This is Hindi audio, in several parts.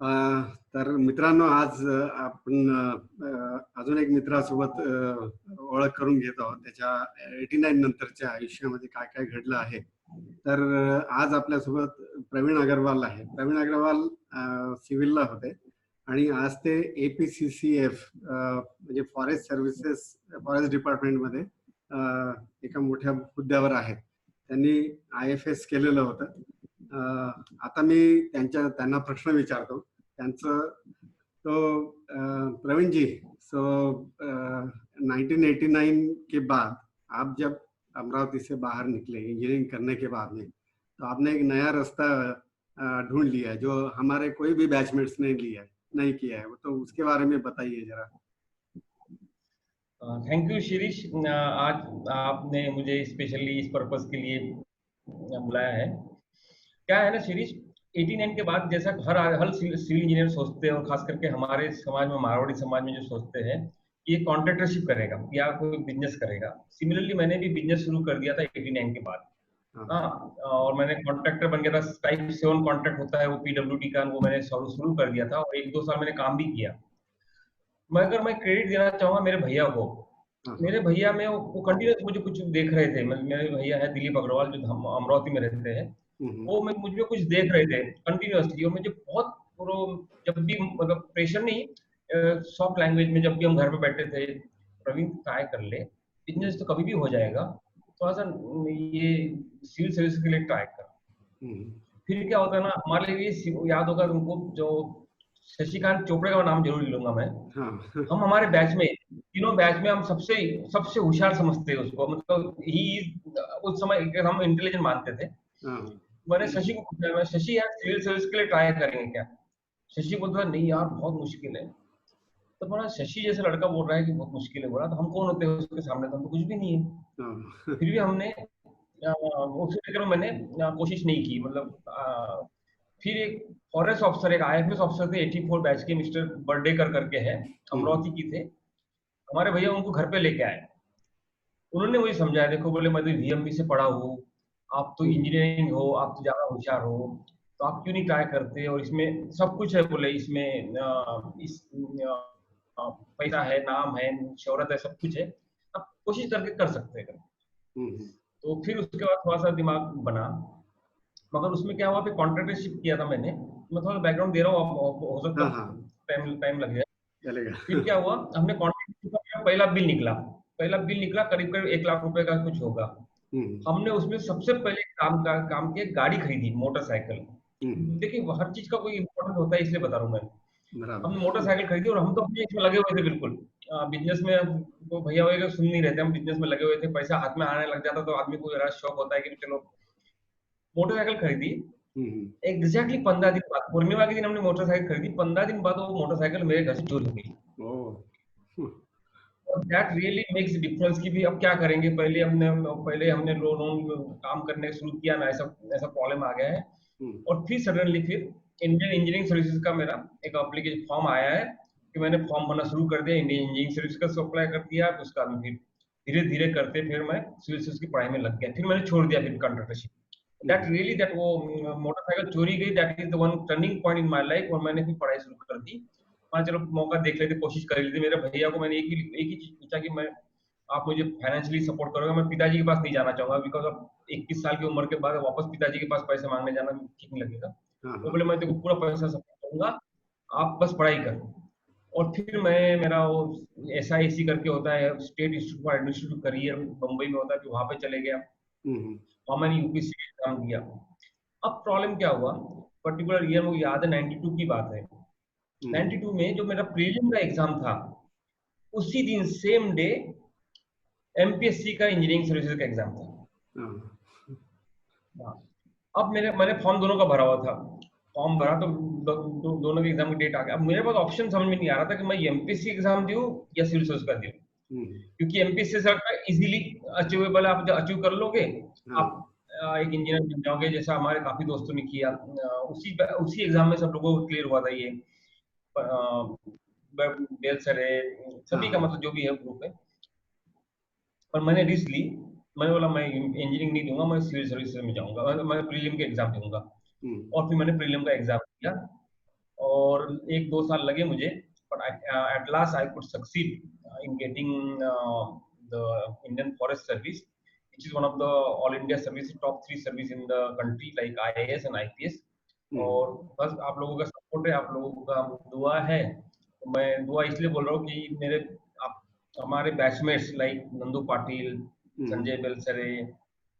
अ, तर मित्रांनो, आज आपण अजून एक मित्रासोबत ओळख करून घेत आहोत त्याच्या 89 नंतरच्या आयुष्यामध्ये काय काय घडलं आहे. तर आज आपल्यासोबत प्रवीण अग्रवाल आहे. प्रवीण अग्रवाल सिव्हिलला होते आणि आज ते APCCF म्हणजे फॉरेस्ट सर्व्हिसेस, फॉरेस्ट डिपार्टमेंटमध्ये एका मोठ्या हुद्द्यावर आहेत. त्यांनी IFS केलेलं होतं. आता मी त्यांना प्रश्न विचारतो त्यांचं. तो प्रवीण जी, सो 1989 के बाद आप जब अमरावती से बाहर निकले इंजीनियरिंग करने के बाद में, तो आपने एक नया रास्ता ढूंढ लिया है जो हमारे कोई भी बैचमेट्स ने नहीं किया है, तो उसके बारे में बताइए जरा। Thank you Shirish. आज आपने मुझे स्पेशली इस पर्पस के लिए बुलाया है। क्या है ना शिरीष, 89 के बाद जैसा हर सिविल इंजीनियर सोचते हैं, और खास करके हमारे समाज में, मारवाड़ी समाज में जो सोचते हैं कि ये कॉन्ट्रैक्टरशिप करेगा या कोई बिजनेस करेगा। सिमिलरली मैंने भी बिजनेस शुरू कर दिया था 89 के बाद। हाँ, और मैंने कॉन्ट्रैक्टर बन गया था। टाइप 7 कॉन्ट्रैक्ट होता है वो PWD का, वो मैंने शुरू कर दिया था और 1-2 साल मैंने काम भी किया। मगर मैं क्रेडिट देना चाहूंगा मेरे भैया को। मेरे भैया में वो कंटिन्यूस मुझे कुछ देख रहे थे। मेरे भैया है दिलीप अग्रवाल, जो हम अमरावती में रहते हैं। वो मुझ में कुछ देख रहे थे कंटिन्यूसली, और मुझे बहुत जब भी मतलब प्रेशर नहीं, सॉफ्ट लैंग्वेज में जब भी हम घर पे बैठे थे, प्रवीण ट्राई कर ले, बिजनेस तो कभी भी हो जाएगा, थोड़ा सा ये सिविल सर्विस के लिए ट्राई कर। फिर क्या होता है ना, हमारे लिए याद होगा तुमको, जो शशिकांत चोपड़े का नाम जरूर लूंगा मैं। हम हमारे बैच में, तीनों बैच में हम सबसे सबसे होशियार समझते हैं उसको, मतलब उस समय हम इंटेलिजेंट मानते थे। मैंने शशि को पूछा, मैं शशि यार सिविल सर्विस के लिए ट्राई करेंगे क्या? शशि बोलता था नहीं यार बहुत मुश्किल है। तो बोला शशि जैसे लड़का बोल रहा है कि बहुत मुश्किल है, बोला तो हम कौन होते हैं उसके सामने, तो हम तो कुछ भी नहीं है। फिर भी हमने उसे लेकर मैंने कोशिश नहीं की, मतलब फिर एक फॉरेस्ट ऑफिसर, एक IFS ऑफिसर थे 84 बैच के, मिस्टर बर्डेकर करके है, अमरावती की थे। हमारे भैया उनको घर पे लेके आए। उन्होंने मुझे समझाया, देखो बोले मैं तो VMB से पढ़ा हूँ, आप तो इंजीनियरिंग हो, आप तो ज्यादा होशियार हो, तो आप क्यों नहीं ट्राई करते? और इसमें सब कुछ है, बोले इसमें पैसा है, नाम है, शोहरत है, सब कुछ है, आप कोशिश करके कर सकते हैं। तो फिर उसके बाद थोड़ा सा दिमाग बना, मगर उसमें क्या हुआ, फिर कॉन्ट्रैक्टरशिप किया था मैंने। मैं थोड़ा बैकग्राउंड दे रहा हूँ, हो सकता है टाइम लग जाए। फिर क्या हुआ, हमने कॉन्ट्रैक्टरशिप का पहला बिल निकला करीब 1 लाख रुपए का कुछ होगा। हमने उसमें सबसे पहले काम के गाड़ी खरीदी, मोटरसाइकिल। देखिए हर चीज का कोई इम्पोर्टेंट होता है, इसलिए बता रहा हूँ मैं। हमने मोटरसाइकिल खरीदी और हम तो अपने इसमें लगे हुए थे बिल्कुल। बिजनेस में तो भैया वगैरह सुन नहीं रहे थे, हम बिजनेस में लगे हुए थे। पैसा हाथ में आने लग जाता तो आदमी को जरा शौक होता है कि चलो मोटरसाइकिल खरीदी। एग्जैक्टली 15 दिन बाद, पूर्णिमा के दिन हमने मोटरसाइकिल खरीदी। 15 दिन बाद वो मोटरसाइकिल मेरे घर से चोरी हो गई। और दैट रियली मेक्स डिफरेंस कि भी अब क्या करेंगे। पहले हमने लोन काम करने शुरू किया ना, ऐसा प्रॉब्लम आ गया है। और फिर सडनली इंडियन इंजीनियरिंग सर्विसेज का मेरा एक एप्लीकेशन फॉर्म आया है कि मैंने फॉर्म भरना शुरू कर दिया, इंडियन इंजीनियरिंग सर्विस का अप्लाई कर दिया। उसका फिर धीरे धीरे करते फिर मैं सिविल सर्विस की पढ़ाई में लग गया। फिर मैंने छोड़ दिया फिर कॉन्ट्रैक्टरशिप। दैट वो मोटरसाइकिल चोरी गई, that is the one turning point in my life. और मैंने फिर पढ़ाई शुरू कर दी। चलो मौका देख लेते, कोशिश कर लेते। मेरे भैया को मैंने एक ही चीज पूछा कि मैं, आप मुझे फाइनेंशियली सपोर्ट करोगे? मैं पिताजी के पास नहीं जाना चाहूंगा, बिकॉज अब 21 साल की उम्र के बाद वापस पिताजी के पास पैसे मांगने जाना ठीक नहीं लगेगा। वो बोले मैं तेरे को पूरा पैसा सपोर्ट करूंगा, आप बस पढ़ाई कर। और फिर मेरा वो SIAC करके होता है, state institute for administrative career, Mumbai में होता है, फिर वहां पे चले गया। वहां मैंने UPSC एग्जाम दिया। अब प्रॉब्लम क्या हुआ, पर्टिकुलर ईयर मुझे याद है, 92 की बात है। 92 में जो मेरा प्रीलिम का एग्जाम था, उसी दिन सेम डे MPSC का इंजीनियरिंग सर्विसेज का एग्जाम था। अब मैंने फॉर्म दोनों का भरा हुआ था। फॉर्म भरा तो दोनों के एग्जाम की डेट आ गया। अब मेरे पास ऑप्शन समझ में नहीं आ रहा था कि मैं MPSC एग्जाम दूं या सिविल सर्विस का दूं, क्योंकि MPSC से इजीली अचीवेबल, आप अचीव कर लोगे, आप एक इंजीनियर बन जाओगे, जैसा हमारे काफी दोस्तों ने किया। उसी एग्जाम में सब लोगों को क्लियर हुआ था। ये बेल सर है, सभी का मतलब जो भी है ग्रुप है। पर मैंने रिस्क ली, मैंने बोला मैं इंजीनियरिंग नहीं दूंगा, मैं सिविल सर्विसेज में जाऊंगा, मैं प्रीलिम के एग्जाम दूंगा। और फिर मैंने प्रीलिम का एग्जाम दिया और 1-2 साल लगे मुझे, but at last I could succeed in getting the Indian Forest Service, which is one of the all India service, top 3 service in the country like IAS and IPS. और बस आप लोगों का सपोर्ट है, आप लोगों का दुआ है, तो मैं दुआ इसलिए बोल रहा हूँ कि मेरे आप हमारे बैचमेट्स लाइक नंदू पाटिल, संजय बेलसरे,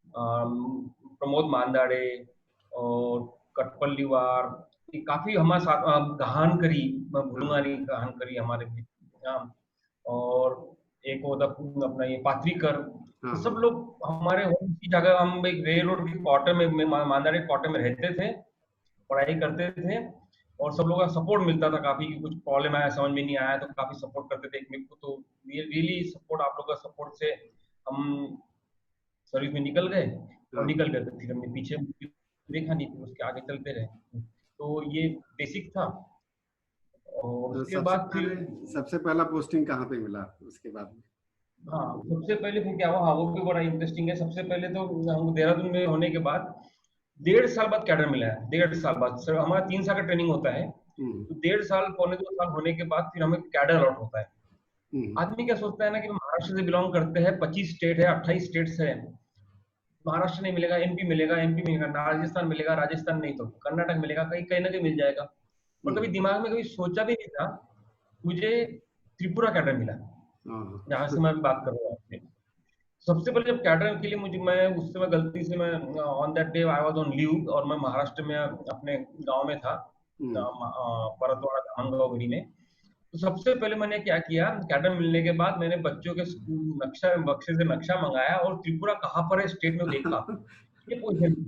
प्रमोद मांदाड़े और कटपल्लीवार, काफी हमारे साथ गहान करी, मैं भूलूंगा नहीं गहान करी हमारे नाम, और एक वो अपना ये पात्रीकर, तो सब लोग हमारे उसी जगह, हम एक रेल रोड के क्वार्टर में मांदाड़े क्वार्टर में रहते थे, पढ़ाई करते थे, और सब लोगों का सपोर्ट मिलता था काफी, कि कुछ प्रॉब्लम आया समझ में नहीं आया तो काफी सपोर्ट करते थे एक मेरे को, तो रियली सपोर्ट, आप लोगों का सपोर्ट से हम सर्विस में निकल गए, और निकल गए तो फिर हमने पीछे देखा नहीं, फिर उसके आगे चलते रहे, तो ये बेसिक था। और उसके बाद फिर सबसे पहला पोस्टिंग कहाँ पे मिला उसके बाद? हाँ, सबसे पहले फिर क्या हुआ, हाँ वो भी बड़ा इंटरेस्टिंग है। सबसे पहले तो हम देहरादून में होने के बाद 1.5 साल बाद कैडर मिला है, 1.5 साल बाद सर, हमारा 3 साल का ट्रेनिंग होता है, तो 1.5 साल पौने 2 साल होने के बाद फिर हमें कैडर अलॉट होता है। आदमी क्या सोचता है ना कि महाराष्ट्र से बिलोंग करते हैं, 25 स्टेट है, 28 स्टेट्स है, महाराष्ट्र नहीं मिलेगा, एमपी मिलेगा, राजस्थान मिलेगा, राजस्थान नहीं तो कर्नाटक मिलेगा, कहीं कहीं ना कहीं मिल जाएगा, और कभी दिमाग में कभी सोचा भी नहीं था। मुझे त्रिपुरा कैडर मिला, जहां से मैं बात कर रहा हूँ आपसे। सबसे पहले जब कैडर के लिए मैं उस समय गलती से मैं on that day I was on leave, और मैं महाराष्ट्र में अपने गांव में था, परतवाड़ा धामनगांव में। तो सबसे पहले मैंने क्या किया, कैडर मिलने के बाद मैंने बच्चों के बक्से से नक्शा मंगाया, और त्रिपुरा कहाँ पर है स्टेट में देखा, ये पोजीशन थी,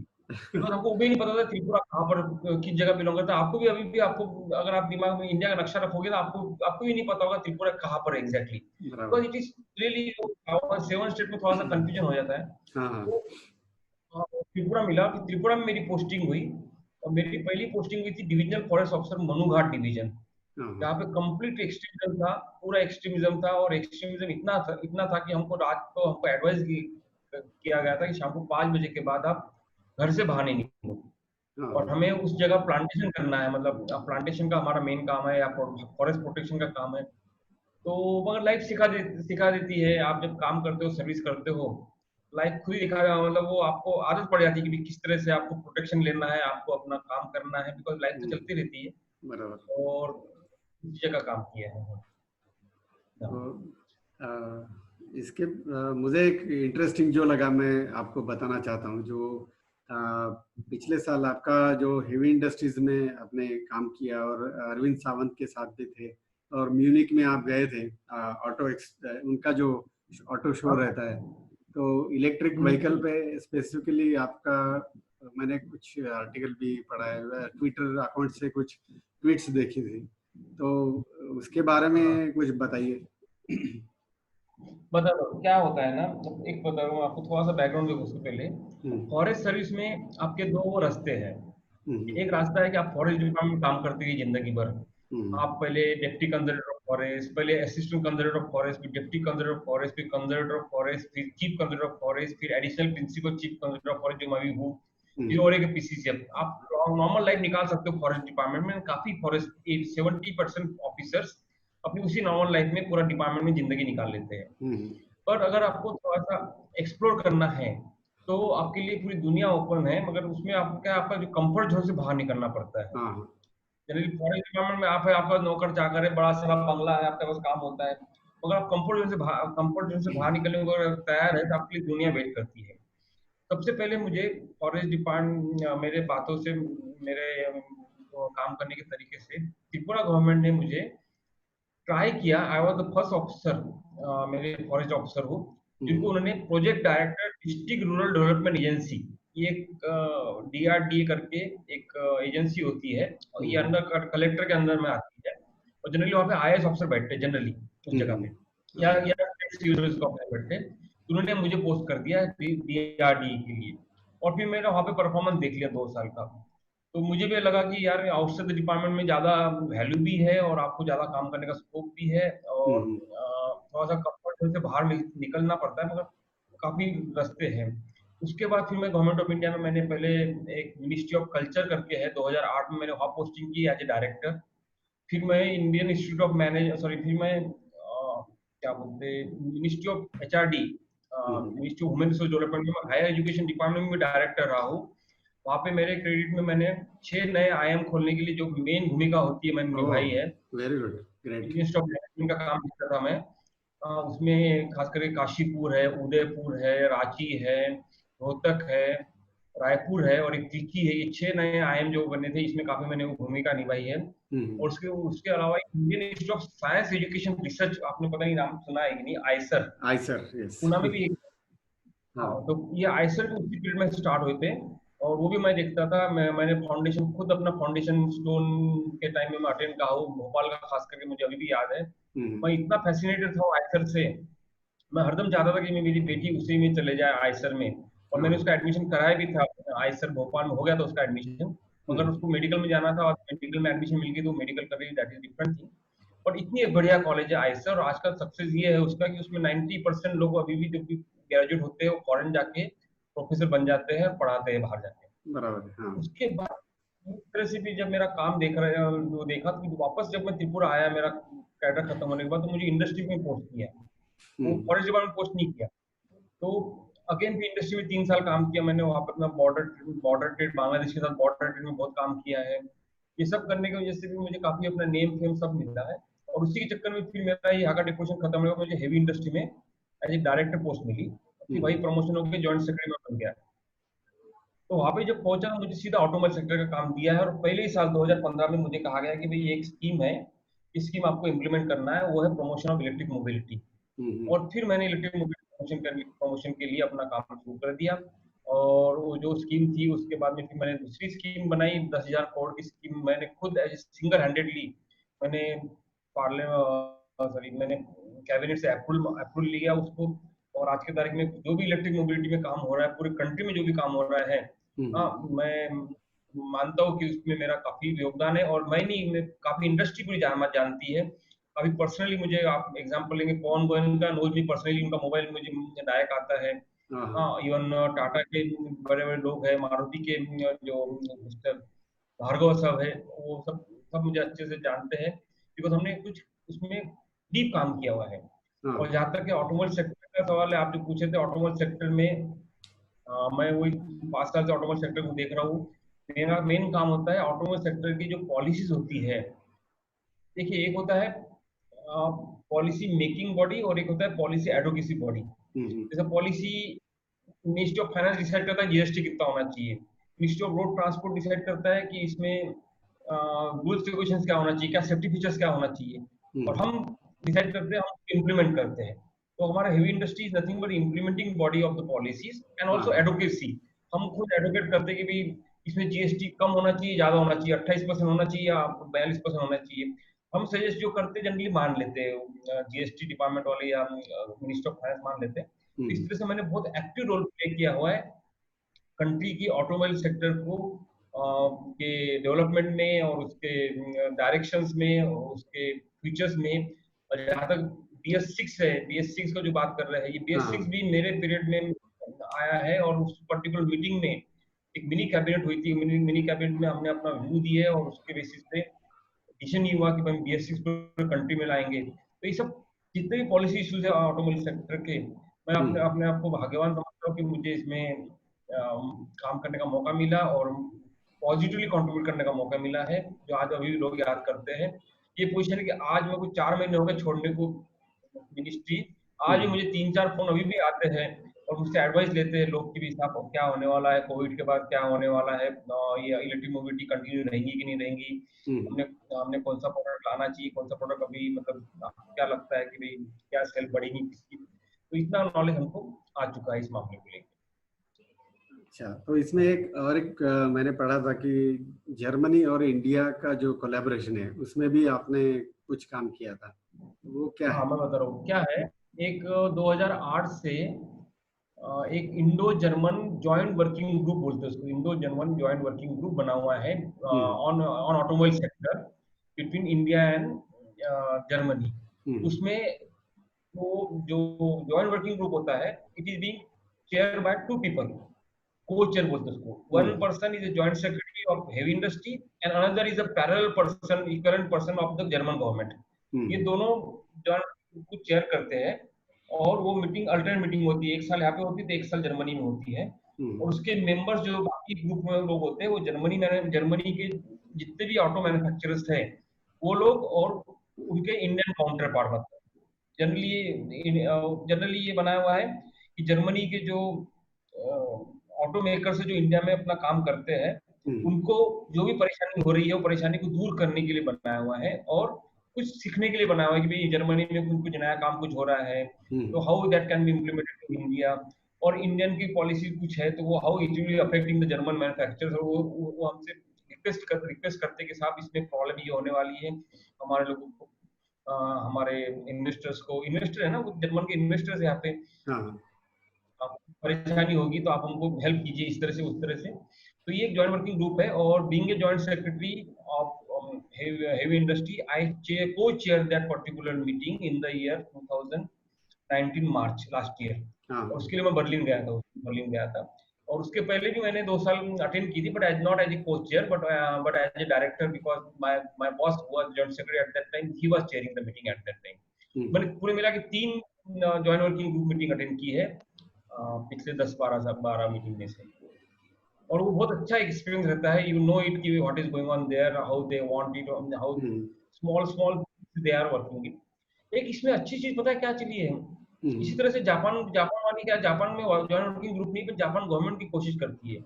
बिकॉज हमको वो भी नहीं पता था त्रिपुरा कहाँ पर किस जगह बिलोंग करता है। आपको भी अभी भी, आपको अगर आप दिमाग में इंडिया का नक्शा रखोगे तो आपको भी नहीं पता होगा त्रिपुरा कहाँ पर exactly, because it is really 7 state में थोड़ा सा कंफ्यूजन हो जाता है। तो त्रिपुरा मिला, फिर त्रिपुरा में मेरी पोस्टिंग हुई, और मेरी पहली पोस्टिंग हुई थी डिविजनल फॉरेस्ट ऑफिसर मनुघाट डिवीजन, जहाँ पे कंप्लीट एक्सट्रीमिज्म था, पूरा एक्सट्रीमिज्म था, और एक्सट्रीमिज्म इतना था कि हमको रात को हमको एडवाइस किया गया था कि शाम को 5 बजे के बाद आप घर से बाहर नहीं निकलो, और हमें उस जगह प्लांटेशन करना है, मतलब प्लांटेशन का हमारा मेन काम है, या फॉरेस्ट प्रोटेक्शन का काम है। तो मगर लाइफ सिखा देती है, आप जब काम करते हो, सर्विस करते हो, लाइफ खुद ही दिखा, मतलब वो आपको आदत पड़ जाती है कि किस तरह से आपको प्रोटेक्शन लेना है, आपको अपना काम करना है, बिकॉज लाइफ तो चलती रहती है, और इस जगह काम किया है। तो इसके मुझे एक इंटरेस्टिंग जो लगा, मैं आपको बताना चाहता हूँ, जो पिछले साल आपका जो हेवी इंडस्ट्रीज में आपने काम किया, और अरविंद सावंत के साथ भी थे, और म्यूनिक में आप गए थे, उनका जो ऑटो शो रहता है, तो इलेक्ट्रिक व्हीकल पे स्पेसिफिकली आपका, मैंने कुछ आर्टिकल भी पढ़ा है, ट्विटर अकाउंट से कुछ ट्वीट्स देखी थी, तो उसके बारे में कुछ बताइए। बता दो क्या होता है ना, एक बता रहा हूँ आपको थोड़ा सा बैकग्राउंड देखो। उससे पहले फॉरेस्ट सर्विस में आपके 2 रास्ते हैं। एक रास्ता है कि आप फॉरेस्ट डिपार्टमेंट में काम करते हुए जिंदगी भर, आप पहले डिप्टी कंजर्वेटर ऑफ फॉरेस्ट, पहले असिस्टेंट कंजर्वेटर ऑफ फॉरेस्ट, फिर डिप्टी कंजर्वेटर ऑफ फॉरेस्ट, फिर कंजर्वेटर ऑफ फॉरेस्ट, फिर चीफ कंजर्वेटर ऑफ फॉरेस्ट, फिर additional principal chief conservator of forest, जो मैं भी हूँ, फिर और एक पीसीसी। आप नॉर्मल लाइफ निकाल सकते हो फॉरेस्ट डिपार्टमेंट में। काफी फॉरेस्ट 70% ऑफिसर्स अपनी उसी नॉर्मल लाइफ में पूरा डिपार्टमेंट में जिंदगी निकाल लेते हैं। पर अगर आपको थोड़ा सा एक्सप्लोर करना है तो आपके लिए पूरी दुनिया ओपन है, मगर उसमें आपको क्या, आपका जो कंफर्ट जोन से बाहर निकलना पड़ता है। जनरली फॉरेस्ट डिपार्टमेंट में आप है, आपका नौकर चाकर है, बड़ा सारा बंगला है, आपके पास काम होता है, मगर आप कंफर्ट जोन से बाहर निकलने को अगर तैयार है तो आपके लिए दुनिया वेट करती है। सबसे पहले मुझे फॉरेस्ट डिपार्टमेंट, मेरे बातों से, मेरे काम करने के तरीके से त्रिपुरा गवर्नमेंट ने मुझे ट्राई किया। I was the first officer, मेरे फॉरेस्ट ऑफिसर हो, जिनको उन्होंने project director district rural development agency, ये एक DRDA करके एक एजेंसी होती है, और ये अंडर कलेक्टर के अंदर में आती है, और जनरली वहाँ पे IAS ऑफिसर बैठते हैं जनरली उस जगह पे, या बैठते। उन्होंने मुझे पोस्ट कर दिया DRDA के लिए, और फिर मैंने वहाँ पे परफॉर्मेंस देख लिया 2 साल का। तो मुझे भी लगा कि यार आउटसाइड द डिपार्टमेंट में ज्यादा वैल्यू भी है, और आपको ज्यादा काम करने का स्कोप भी है, और थोड़ा सा कंफर्ट जोन से बाहर निकलना पड़ता है, मगर काफी रास्ते हैं। उसके बाद फिर मैं गवर्नमेंट ऑफ इंडिया में मैंने पहले एक मिनिस्ट्री ऑफ कल्चर करके है, 2008 में मैंने वहाँ पोस्टिंग की एज ए डायरेक्टर। फिर मैं Indian institute of manage sorry फिर मैं क्या बोलते ministry of HRD, ministry of women resource development में हायर एजुकेशन डिपार्टमेंट में डायरेक्टर रहा हूँ। वहाँ पे मेरे क्रेडिट में मैंने 6 नए आईएम खोलने के लिए जो मेन भूमिका होती है मैंने निभाई है। Very good, great. Indian institute of management का काम किया था मैं। उसमें खास करके काशीपुर है, उदयपुर है, रांची है, रोहतक है, रायपुर है और एक त्रिची है। ये 6 नए आईएम जो बने थे, इसमें काफी मैंने वो भूमिका निभाई है। और उसके उसके अलावा Indian institute of science education research, आपने पता नहीं नाम सुना है कि नहीं, आईसर। Eicher, yes. पुणे में भी एक, हाँ, तो ये आईसर के उसी पीरियड में स्टार्ट हुए थे। और वो भी मैं देखता था। मैंने फाउंडेशन खुद अपना फाउंडेशन स्टोन के टाइम में मैं अटेंड कहा हूँ, भोपाल का खास करके मुझे अभी भी याद है। मैं इतना फैसिनेटेड था आईसर से, मैं हरदम चाहता था कि मेरी बेटी उसी में चले जाए, आईसर में। और मैंने उसका एडमिशन कराया भी था, आईसर भोपाल में हो गया था उसका एडमिशन। अगर उसको मेडिकल में जाना था और मेडिकल में एडमिशन मिल गई तो मेडिकल कर रही, दैट इज डिफरेंट थिंग। और इतनी एक बढ़िया कॉलेज है आईसर। और आजकल सक्सेस ये है उसका कि उसमें 90% लोग अभी भी जब भी ग्रेजुएट होते हैं वो फॉरेन जाके प्रोफेसर बन जाते हैं और पढ़ाते हैं बाहर जाके। बराबर, हाँ। उसके बाद एक तरह से भी जब मेरा काम देख रहे वो देखा तो वापस जब मैं त्रिपुरा आया, मेरा कैडर खत्म होने के बाद, तो मुझे इंडस्ट्री में पोस्ट किया, वो फॉरेस्ट डिपार्टमेंट पोस्ट नहीं किया। तो अगेन भी इंडस्ट्री में 3 साल काम किया मैंने वहां पर अपना बॉर्डर ट्रेड, बांग्लादेश के साथ बॉर्डर ट्रेड में बहुत काम किया है। ये सब करने की वजह से भी मुझे काफी अपना नेम फेम सब मिला है। और उसी के चक्कर में फिर मेरा ये हाका डिपोजिशन खत्म हुआ, मुझे हेवी इंडस्ट्री में एज ए डायरेक्टर पोस्ट मिली। फिर वही प्रमोशन होकर जॉइंट सेक्रेटरी में बन गया। तो वहां पे जब पहुंचा तो मुझे सीधा ऑटोमोबाइल सेक्टर का काम दिया है। और पहले ही साल 2015 में मुझे कहा गया कि भाई एक स्कीम है, इस स्कीम आपको इम्प्लीमेंट करना है, वो है प्रमोशन ऑफ इलेक्ट्रिक मोबिलिटी। और फिर मैंने इलेक्ट्रिक मोबिलिटी प्रमोशन के लिए अपना काम शुरू कर दिया। और वो जो स्कीम थी उसके बाद में फिर मैंने दूसरी स्कीम बनाई, 10,000 करोड़ की स्कीम। मैंने खुद सिंगल हैंडेडली मैंने पार्लियामेंट सॉरी मैंने कैबिनेट से अप्रूवल लिया उसको। और आज की तारीख में जो भी इलेक्ट्रिक मोबिलिटी में काम हो रहा है, पूरे कंट्री में जो भी काम हो रहा है, मैं मानता हूँ कि उसमें मेरा काफी योगदान है। और मैं नहीं, मैं काफी इंडस्ट्री पूरी जानती है। अभी पर्सनली मुझे आप एग्जांपल लेंगे, पवन गोयल का नोज मी पर्सनली, उनका मोबाइल मुझे डायरेक्ट आता है। हाँ, इवन टाटा के बड़े बड़े लोग हैं, मारुति के जो मिस्टर भार्गव साहब है, वो सब सब मुझे अच्छे से जानते हैं, बिकॉज हमने कुछ उसमें डीप काम किया हुआ है। और जहाँ तक ऑटोमोबाइल सेक्टर का सवाल है, आप जो पूछे थे ऑटोमोबाइल सेक्टर में, मैं वही 5 साल से ऑटोमोबाइल सेक्टर को देख रहा हूँ। मेरा मेन काम होता है ऑटोमोबाइल सेक्टर की जो पॉलिसीज होती है। देखिए, एक होता है पॉलिसी मेकिंग बॉडी और एक होता है पॉलिसी एडवोकेसी बॉडी। जैसे policy ministry of finance decide करता है जीएसटी कितना होना चाहिए, ministry of road transport decide करता है कि इसमें रूल्स रेगुलेशंस क्या होना चाहिए, क्या सेफ्टी फीचर्स क्या होना चाहिए। और हम डिसाइड करते हैं, हम इम्प्लीमेंट करते हैं। तो हमारा heavy industry is nothing but implementing body of the policies and also advocacy. हम खुद एडवोकेट करते हैं कि भाई इसमें जीएसटी कम होना चाहिए, ज्यादा होना चाहिए, 28% होना चाहिए या 42% होना चाहिए। हम सजेस्ट जो करते हैं जनरली मान लेते हैं, जीएसटी डिपार्टमेंट वाले या मिनिस्टर ऑफ फाइनेंस मान लेते हैं। इस तरह से मैंने बहुत एक्टिव रोल प्ले किया हुआ है कंट्री की ऑटोमोबाइल सेक्टर को के डेवलपमेंट में और उसके डायरेक्शंस में और उसके फीचर्स में। और जहाँ तक BS6 है, BS6 का जो बात कर रहे हैं, ये BS6 भी मेरे पीरियड में आया है। और उस पर्टिकुलर मीटिंग में एक मिनी कैबिनेट हुई थी, मिनी कैबिनेट में हमने अपना व्यू दिया और उसके बेसिस पे डिसीजन ये हुआ कि हम BS6 पूरे कंट्री में लाएंगे। तो ये सब जितने भी पॉलिसी इश्यूज है ऑटोमोबाइल सेक्टर के, मैं अपने अपने आप को भाग्यवान समझता हूँ कि मुझे इसमें काम करने का मौका मिला और पॉजिटिवली कंट्रीब्यूट करने का मौका मिला है, जो आज अभी भी लोग याद करते हैं। ये पोजीशन है कि आज मेरे को 4 महीने हो गए छोड़ने को मिनिस्ट्री, आज भी मुझे 3-4 फोन अभी भी आते हैं और मुझसे एडवाइस लेते हैं लोग कि भी साहब क्या होने वाला है, कोविड के बाद क्या होने वाला है, ये इलेक्ट्रिक मोबिलिटी कंटिन्यू रहेंगी कि नहीं रहेंगी, हमने हमने कौन सा प्रोडक्ट लाना चाहिए, कौन सा प्रोडक्ट अभी मतलब क्या लगता है कि भाई क्या सेल बढ़ेगी किसकी। तो इतना नॉलेज हमको आ चुका है इस मामले को लेकर। अच्छा, तो इसमें एक मैंने पढ़ा था कि जर्मनी और इंडिया का जो कोलैबोरेशन है उसमें भी आपने कुछ काम किया था, वो क्या है? हाँ, मैं बता रहा हूँ क्या है। एक 2008 से एक Indo German joint working group बोलते हैं उसको, Indo German joint working group बना हुआ है on on automobile sector between India and Germany. उसमें वो जो जॉइंट वर्किंग ग्रुप होता है, it is being chaired by two people, co-chair बोलते हैं उसको. One person is a joint secretary of heavy industry and another is a parallel person, equivalent person of the German government. ये दोनों joint को chair करते हैं और वो मीटिंग अल्टरनेट मीटिंग होती है. एक साल यहाँ पे होती है तो एक साल जर्मनी में होती है. और उसके मेंबर्स जो बाकी ग्रुप में लोग होते हैं वो जर्मनी के जितने भी ऑटो मैन्युफैक्चरर्स हैं वो लोग और उनके इंडियन काउंटर पार्ट होते हैं. जनरली ये बनाया हुआ है कि जर्मनी के जो ऑटो मेकर्स जो इंडिया में अपना काम करते हैं उनको जो भी परेशानी हो रही है वो परेशानी को दूर करने के लिए बनाया हुआ है और कुछ सीखने के लिए बनाया हुआ है कि भाई जर्मनी में कुछ नया काम कुछ हो रहा है तो how that can be implemented in India. और इंडियन की पॉलिसी कुछ है तो वो how it will affecting the German manufacturers. और वो हमसे रिक्वेस्ट करते कि साहब इसमें प्रॉब्लम ये होने वाली है हमारे लोगों को, हमारे इन्वेस्टर्स को. इन्वेस्टर है ना वो जर्मन के इन्वेस्टर्स यहाँ पे, परेशानी होगी तो आप हमको हेल्प कीजिए इस तरह से उस तरह से. तो ये एक जॉइंट वर्किंग ग्रुप है. और being a joint secretary of heavy industry, I co-chair that particular meeting in the year 2019 March last year. और उसके लिए मैं बर्लिन गया था. और उसके पहले भी मैंने 2 साल अटेंड की थी, but as not as a co-chair, but as a director because my boss was joint secretary at that time. He was chairing the meeting at that time. मैंने पूरे मिला के 3 joint working group meeting attend की है पिछले 10-12 मीटिंग में से. और वो बहुत अच्छा एक्सपीरियंस रहता है. यू नो इट कि what is going on there, how they want it, how small they are working it. एक इसमें अच्छी चीज पता है क्या चली है, इसी तरह से जापान वाली क्या, जापान में जॉइंट वर्किंग ग्रुप नहीं पर जापान गवर्नमेंट की कोशिश करती है.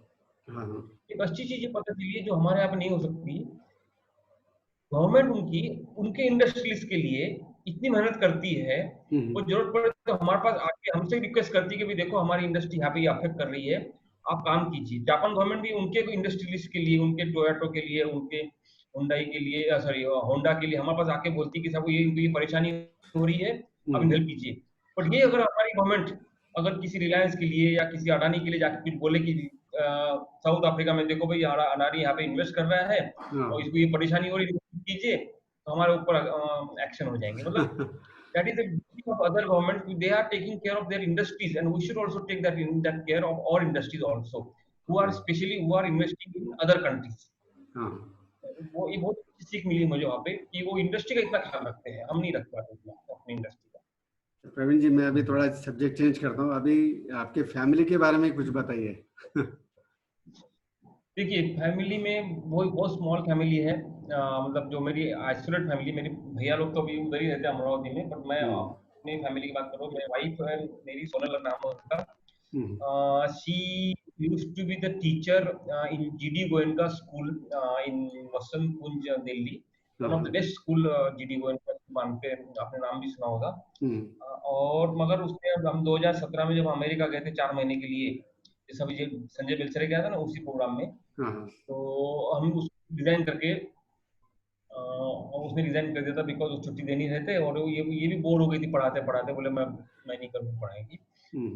एक अच्छी चीज ये पता चली है जो हमारे यहाँ पे नहीं हो सकती. गवर्नमेंट उनके इंडस्ट्रीज के लिए इतनी मेहनत करती है, वो जरूरत पड़े तो हमारे पास आके हमसे रिक्वेस्ट करती है कि भाई देखो हमारी इंडस्ट्री यहाँ पे अफेक्ट कर रही है, आप काम कीजिए. जापान गवर्नमेंट भी उनके इंडस्ट्रियलिस्ट के लिए, उनके टोयोटो के लिए, उनके हुंडई के लिए, सॉरी होंडा के लिए हमारे पास आके बोलती है कि साहब ये परेशानी हो रही है, आप हेल्प कीजिए. बट ये अगर हमारी गवर्नमेंट अगर किसी रिलायंस के लिए या किसी अडानी के लिए जाके कुछ बोले कि साउथ अफ्रीका में देखो भाई अडानी यहाँ पे इन्वेस्ट कर रहा है और इसको ये परेशानी हो रही है कीजिए, तो हमारे ऊपर एक्शन हो जाएंगे. मतलब that is the duty of other governments. They are taking care of their industries and we should also take that care of our industries also who are investing in other countries. वो ये बहुत अच्छी सीख मिली मुझे वहाँ पे कि वो इंडस्ट्री का इतना ख्याल रखते हैं, हम नहीं रख पाते अपनी इंडस्ट्री का. प्रवीण जी, मैं अभी थोड़ा सब्जेक्ट चेंज करता हूँ. अभी आपके फैमिली के बारे में कुछ बताइए. देखिए फैमिली में वो बहुत स्मॉल फैमिली है. मतलब जो मेरी आइसोलेट फैमिली, मेरे भैया लोग तो अभी उधर ही रहते हैं अमरावती में, बट मैं अपनी फैमिली की बात करूँ. मेरी वाइफ है, मेरी सोनल नाम है उसका. She used to be the teacher in GD Goenka school in Vasant Kunj Delhi. One of the best school GD Goenka मान पे आपने नाम भी सुना होगा. और मगर उसने हम 2017 में जब अमेरिका गए थे 4 महीने के लिए, सभी संजय बेलसरे गया था ना उसी प्रोग्राम में, तो हम उसको डिजाइन करके उसने रिजाइन कर दिया था बिकॉज वो छुट्टी देनी रहते. और ये भी बोर हो गई थी पढ़ाते पढ़ाते, बोले मैं नहीं करूँ पढ़ाएगी.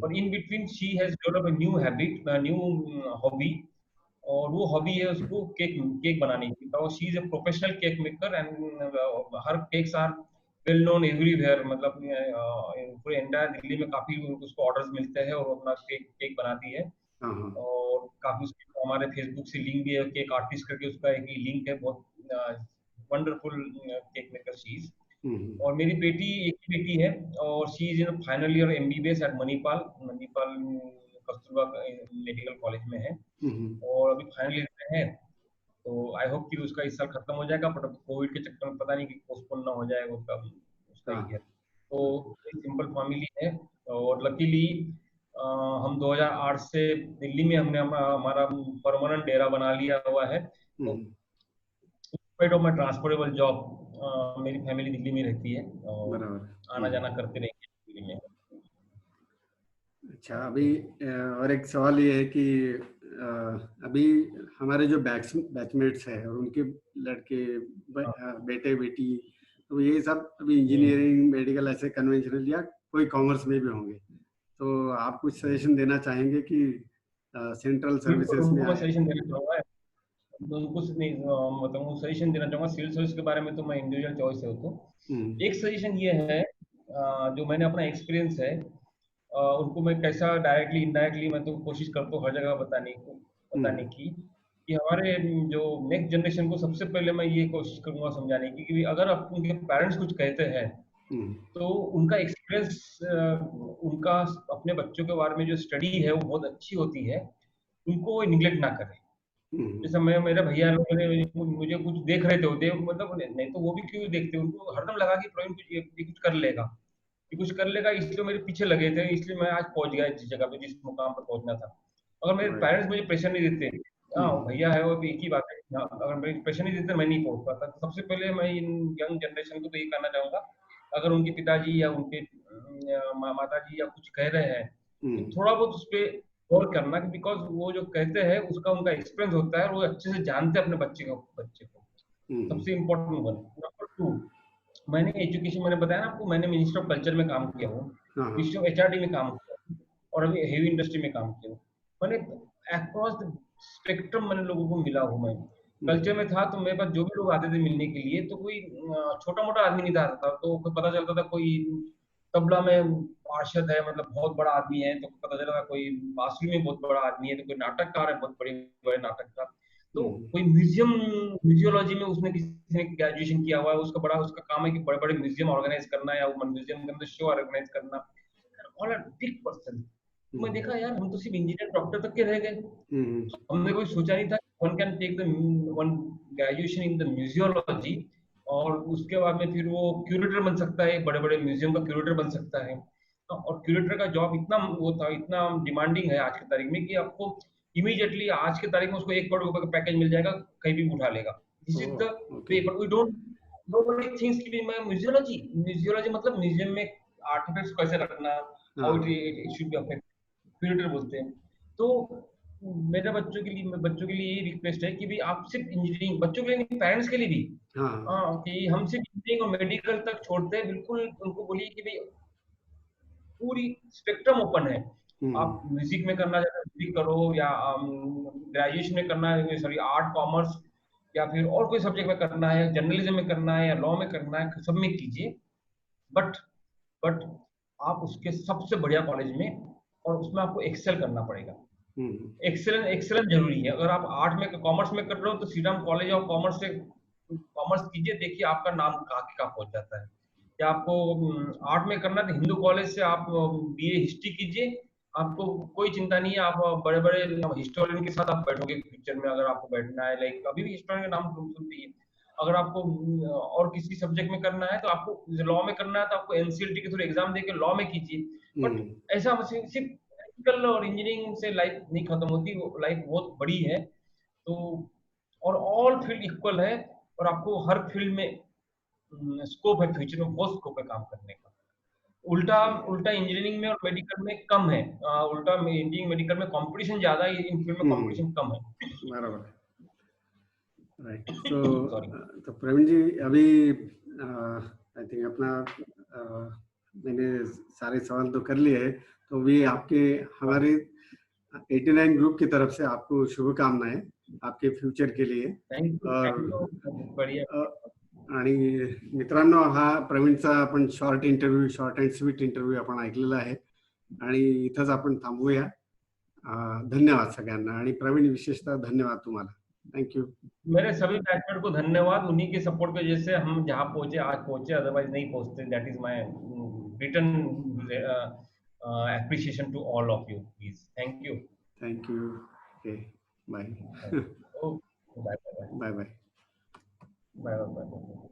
But in between she has developed a new habit, new hobby. और वो हॉबी है उसको केक बनाने की. तो she is a professional cake maker and her cakes are well known everywhere. मतलब पूरे एंटायर दिल्ली में काफी उसको ऑर्डर्स मिलते हैं और वो अपना केक बनाती है. और काफी हमारे फेसबुक से लिंक भी है, केक आर्टिस्ट करके उसका एक लिंक है. बहुत wonderful cake maker she is. और मेरी बेटी एक ही बेटी है और she is in final year MBBS at Manipal Kasturba medical college में है. और अभी फाइनल ईयर में है. तो आई होप कि उसका इस साल खत्म हो जाएगा, बट कोविड के चक्कर में पता नहीं कि पोस्टपोन ना हो जाएगा उसका ईयर. तो सिंपल फैमिली है. और लकीली हम 2008 से दिल्ली में हमने हमारा परमानेंट डेरा बना लिया हुआ है. तो माय ट्रांसफरेबल जॉब मेरी फैमिली दिल्ली में रहती है और आना जाना करते रहेंगे दिल्ली में. अच्छा, अभी और एक सवाल ये है कि अभी हमारे जो बैचमेट्स हैं और उनके लड़के बेटे बेटी, तो ये सब अभी इंजीनियरिंग मेडिकल ऐसे कन्वेंशनल या कोई कॉमर्स में भी होंगे, तो आप कुछ सजेशन देना चाहेंगे कि सेंट्रल सर्विसेज में? मैं सजेशन देना चाहूँगा, कुछ नहीं मतलब सजेशन देना चाहूँगा. सिविल सर्विस के बारे में तो मैं इंडिविजुअल चॉइस है. तो एक सजेशन ये है जो मैंने अपना एक्सपीरियंस है, उनको मैं कैसा डायरेक्टली इनडायरेक्टली मैं तो कोशिश करता हूँ हर जगह बताने की कि हमारे जो नेक्स्ट जनरेशन को सबसे पहले मैं ये कोशिश करूंगा समझाने की कि अगर आप उनके पेरेंट्स कुछ कहते हैं तो उनका एक्सपीरियंस, उनका अपने बच्चों के बारे में जो स्टडी है वो बहुत अच्छी होती है, उनको निगलेक्ट ना करें। जैसे मैं, मेरे भैया लोग मुझे कुछ देख रहे थे, मतलब नहीं तो वो भी क्यों देखते, उनको हरदम लगा कि प्रवीण कुछ ये कुछ कर लेगा, ये कुछ कर लेगा, इसलिए मेरे पीछे लगे थे, इसलिए मैं आज पहुंच गया जिस जगह पे, जिस मुकाम पर पहुंचना था। अगर मेरे पेरेंट्स मुझे प्रेशर नहीं देते, हाँ भैया है वो एक ही बात है, हाँ, अगर मेरे प्रेशर नहीं देते मैं नहीं पहुंच पाता। तो सबसे पहले मैं इन यंग जनरेशन को तो ये कहना चाहूंगा, अगर उनके पिताजी या उनके माता जी या कुछ कह रहे हैं तो थोड़ा बहुत उस पर गौर करना, बिकॉज वो जो कहते हैं उसका उनका एक्सपीरियंस होता है और वो अच्छे से जानते हैं अपने बच्चे को। सबसे इम्पोर्टेंट वन। नंबर 2, मैंने एजुकेशन, मैंने बताया ना आपको, मैंने मिनिस्टर ऑफ कल्चर में काम किया हूँ, मिनिस्टर ऑफ एचआरडी में काम किया हूँ और अभी हेवी इंडस्ट्री में काम किया हूँ। मैंने अक्रॉस द स्पेक्ट्रम मैंने लोगों को मिला हूँ। मैं कल्चर में था तो मेरे पास जो भी लोग आते थे मिलने के लिए, तो कोई छोटा मोटा आदमी नहीं था, तो पता चलता था कोई तबला में पार्षद है, मतलब बहुत बड़ा आदमी है, तो पता चला था कोई बांसुरी में बहुत बड़ा आदमी है, तो कोई नाटककार है, बहुत बड़े बड़े नाटककार। तो कोई म्यूजियोलॉजी में उसने किसी ने ग्रेजुएशन किया हुआ है, उसका काम है कि बड़े बड़े म्यूजियम ऑर्गेनाइज करना या म्यूजियम के अंदर शो ऑर्गेनाइज करना। All are big person. मैं देखा यार, हम तो सिर्फ इंजीनियर डॉक्टर तक के रह गए। हमने कोई सोचा नहीं था one can take the one graduation in the museology और उसके बाद में फिर वो क्यूरेटर बन सकता है, बड़े बड़े म्यूजियम का क्यूरेटर बन सकता है। और क्यूरेटर का जॉब इतना वो था, इतना डिमांडिंग है आज की तारीख में कि आपको इमीडिएटली आज की तारीख में उसको 1 करोड़ रुपए का पैकेज मिल जाएगा, कहीं भी उठा लेगा। This is the way, but we don't, nobody thinks कि मैं म्यूजियोलॉजी मतलब म्यूजियम में आर्टिफैक्ट्स कैसे रखना, how it should be affect, curator बोलते हैं। तो मेरे बच्चों के लिए ये रिक्वेस्ट है कि भी आप सिर्फ इंजीनियरिंग, बच्चों के लिए नहीं, पेरेंट्स के लिए भी, कि हम सिर्फ इंजीनियरिंग और मेडिकल तक छोड़ते हैं। बिल्कुल उनको बोलिए कि भाई पूरी स्पेक्ट्रम ओपन है, आप म्यूजिक में करना चाहते हैं म्यूजिक करो, या ग्रेजुएशन में करना है, सॉरी आर्ट कॉमर्स, या फिर और कोई सब्जेक्ट में करना है, जर्नलिज्म में करना है या लॉ में करना है, सब में कीजिए। बट आप उसके सबसे बढ़िया कॉलेज में, और उसमें आपको एक्सेल करना पड़ेगा। एक्सेलेंस जरूरी है। अगर आप आर्ट में कॉमर्स में कर रहे हो तो श्रीराम कॉलेज ऑफ कॉमर्स से कॉमर्स कीजिए, देखिए आपका नाम कहाँ पहुंच जाता है। या आपको आर्ट में करना है तो हिंदू कॉलेज से आप बीए हिस्ट्री कीजिए, आपको कोई चिंता नहीं है। आप बड़े बड़े हिस्टोरियन के साथ आप बैठोगे पिक्चर में, अगर आपको बैठना है, लाइक अभी भी हिस्टोरियन का नाम सुनते ही। अगर आपको और किसी सब्जेक्ट में करना है, तो आपको लॉ में करना है तो आपको एनसीएलटी के थ्रू एग्जाम देके लॉ में कीजिए। बट ऐसा सिर्फ टेक्निकल और इंजीनियरिंग से लाइफ नहीं खत्म होती, लाइफ बहुत बड़ी है। तो और ऑल फील्ड इक्वल है, और आपको हर फील्ड में स्कोप है, फ्यूचर में बहुत स्कोप है काम करने का। उल्टा इंजीनियरिंग में और मेडिकल में कम है। उल्टा इंजीनियरिंग मेडिकल में कंपटीशन ज्यादा है, इन फील्ड में कंपटीशन कम है। बराबर, राइट। तो प्रवीण जी, अभी आई थिंक अपना मैंने सारे सवाल तो कर लिए हैं, तो भी आपके हमारे 89 ग्रुप की तरफ से आपको शुभकामनाएं आपके फ्युचर के लिए। आणि मित्रांनो, हा प्रवीणचा आपण शॉर्ट अँड स्वीट इंटरव्ह्यू आपण ऐकलेला आहे आणि इथंच आपण थांबूया। धन्यवाद सगळ्यांना, आणि प्रवीण विशेषतः धन्यवाद तुम्हाला। Thank you. मेरे सभी बैचमेट को धन्यवाद, उन्हीं के सपोर्ट की वजह से हम जहाँ पहुंचे आज पहुंचे, अदरवाइज नहीं पहुंचते। That is my return appreciation to all of you, please. Thank you. Okay, bye. Oh, bye. Bye.